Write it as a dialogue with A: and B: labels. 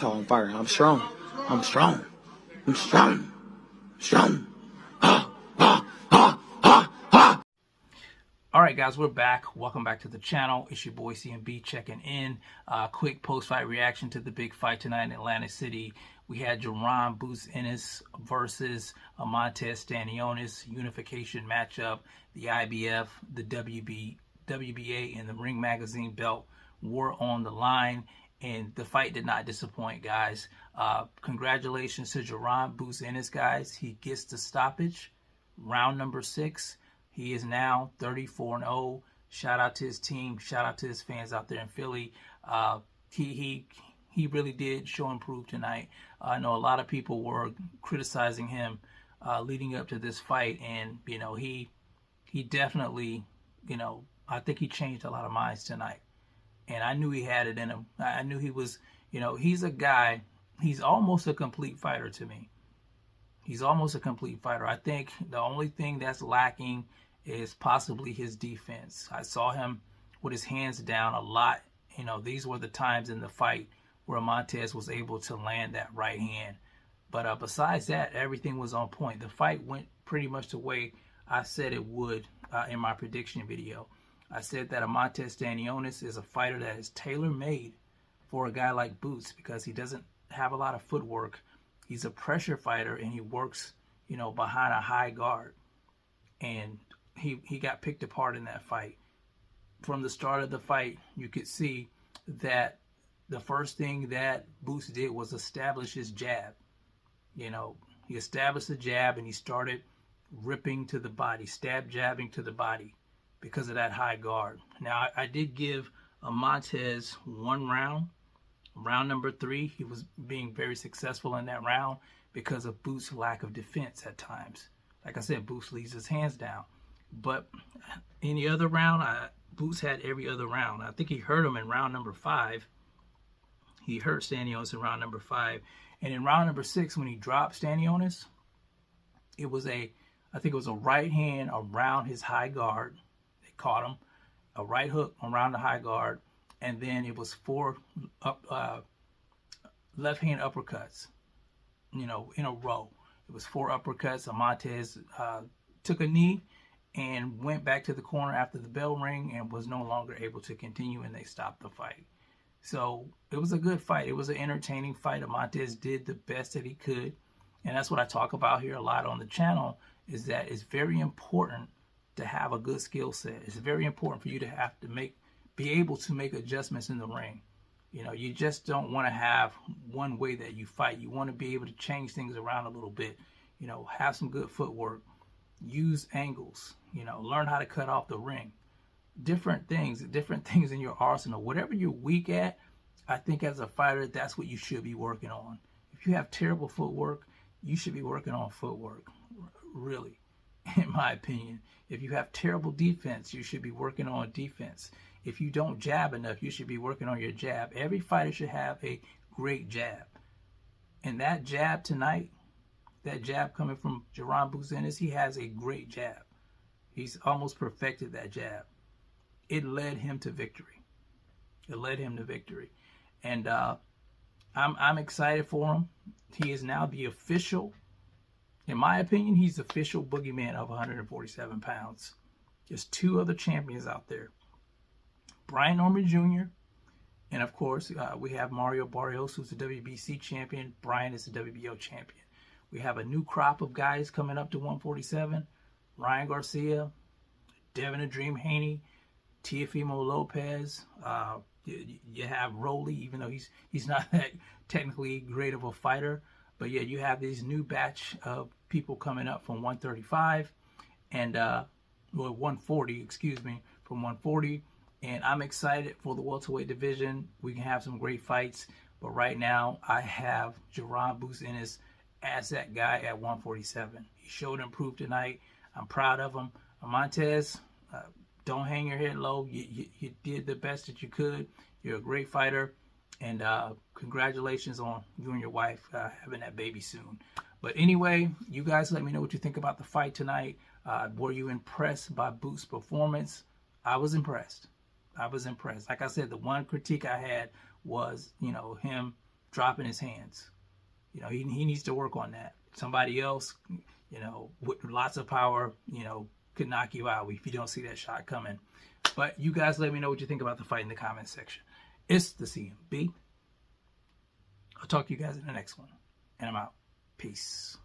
A: how I'm firing. I'm strong. I'm strong. I'm strong. Strong. Ah, ah, ah, ah, ah.
B: All right, guys, we're back. Welcome back to the channel. It's your boy CMB checking in. Quick post-fight reaction to the big fight tonight in Atlantic City. We had Jaron Ennis versus Eimantas Stanionis unification matchup. The IBF, the WBA, and the Ring Magazine belt were on the line, and the fight did not disappoint, guys. Congratulations to Jaron Ennis, guys. He gets the stoppage, round number 6. He is now 34-0. Shout out to his team. Shout out to his fans out there in Philly. He really did show and prove tonight. I know a lot of people were criticizing him leading up to this fight, and you know he definitely, you know, I think he changed a lot of minds tonight. And I knew he had it in him. I knew he was, you know, he's a guy. He's almost a complete fighter to me. He's almost a complete fighter. I think the only thing that's lacking is possibly his defense. I saw him with his hands down a lot. You know, these were the times in the fight where Eimantas was able to land that right hand. But besides that, everything was on point. The fight went pretty much the way I said it would in my prediction video. I said that Eimantas Stanionis is a fighter that is tailor-made for a guy like Boots because he doesn't have a lot of footwork. He's a pressure fighter, and he works, you know, behind a high guard. And he got picked apart in that fight. From the start of the fight, you could see that the first thing that Boots did was establish his jab. You know, he established the jab, and he started ripping to the body, stab jabbing to the body because of that high guard. Now, I did give Eimantas one round. Round number 3, he was being very successful in that round because of Boots' lack of defense at times. Like I said, Boots leaves his hands down. But any other round, Boots had every other round. I think he hurt him in round number 5. He hurt Stanionis in round number 5. And in round number 6, when he dropped Stanionis, it was I think it was a right hand around his high guard. They caught him. A right hook around the high guard. And then it was 4 left hand uppercuts, you know, in a row. It was 4 uppercuts. Eimantas took a knee and went back to the corner after the bell rang and was no longer able to continue, and they stopped the fight. So it was a good fight. It was an entertaining fight. Eimantas did the best that he could. And that's what I talk about here a lot on the channel, is that it's very important to have a good skill set. It's very important for you to have to be able to make adjustments in the ring. You know, you just don't want to have one way that you fight. You want to be able to change things around a little bit. You know, have some good footwork, use angles, you know, learn how to cut off the ring. Different things in your arsenal. Whatever you're weak at, I think as a fighter, that's what you should be working on. If you have terrible footwork, you should be working on footwork, really, in my opinion. If you have terrible defense, you should be working on defense. If you don't jab enough, you should be working on your jab. Every fighter should have a great jab. And that jab tonight, that jab coming from Jaron Ennis, he has a great jab. He's almost perfected that jab. It led him to victory. It led him to victory. And I'm excited for him. He is now the official, in my opinion, he's the official Boogeyman of 147 pounds. There's 2 other champions out there. Brian Norman Jr. And of course, we have Mario Barrios, who's the WBC champion. Brian is the WBO champion. We have a new crop of guys coming up to 147. Ryan Garcia, Devin the Dream Haney, Teofimo Lopez. You have Rolly, even though he's not that technically great of a fighter. But yeah, you have this new batch of people coming up from 135 and 140, excuse me, from 140. And I'm excited for the welterweight division. We can have some great fights. But right now, I have Jaron Ennis as that guy at 147. He showed and proved tonight. I'm proud of him. Eimantas, don't hang your head low. You did the best that you could. You're a great fighter. And congratulations on you and your wife having that baby soon. But anyway, you guys let me know what you think about the fight tonight. Were you impressed by Boots' performance? I was impressed. I was impressed. Like I said, the one critique I had was, you know, him dropping his hands. You know, he needs to work on that. Somebody else, you know, with lots of power, you know, could knock you out if you don't see that shot coming. But you guys let me know what you think about the fight in the comment section. It's the CMB. I'll talk to you guys in the next one. And I'm out. Peace.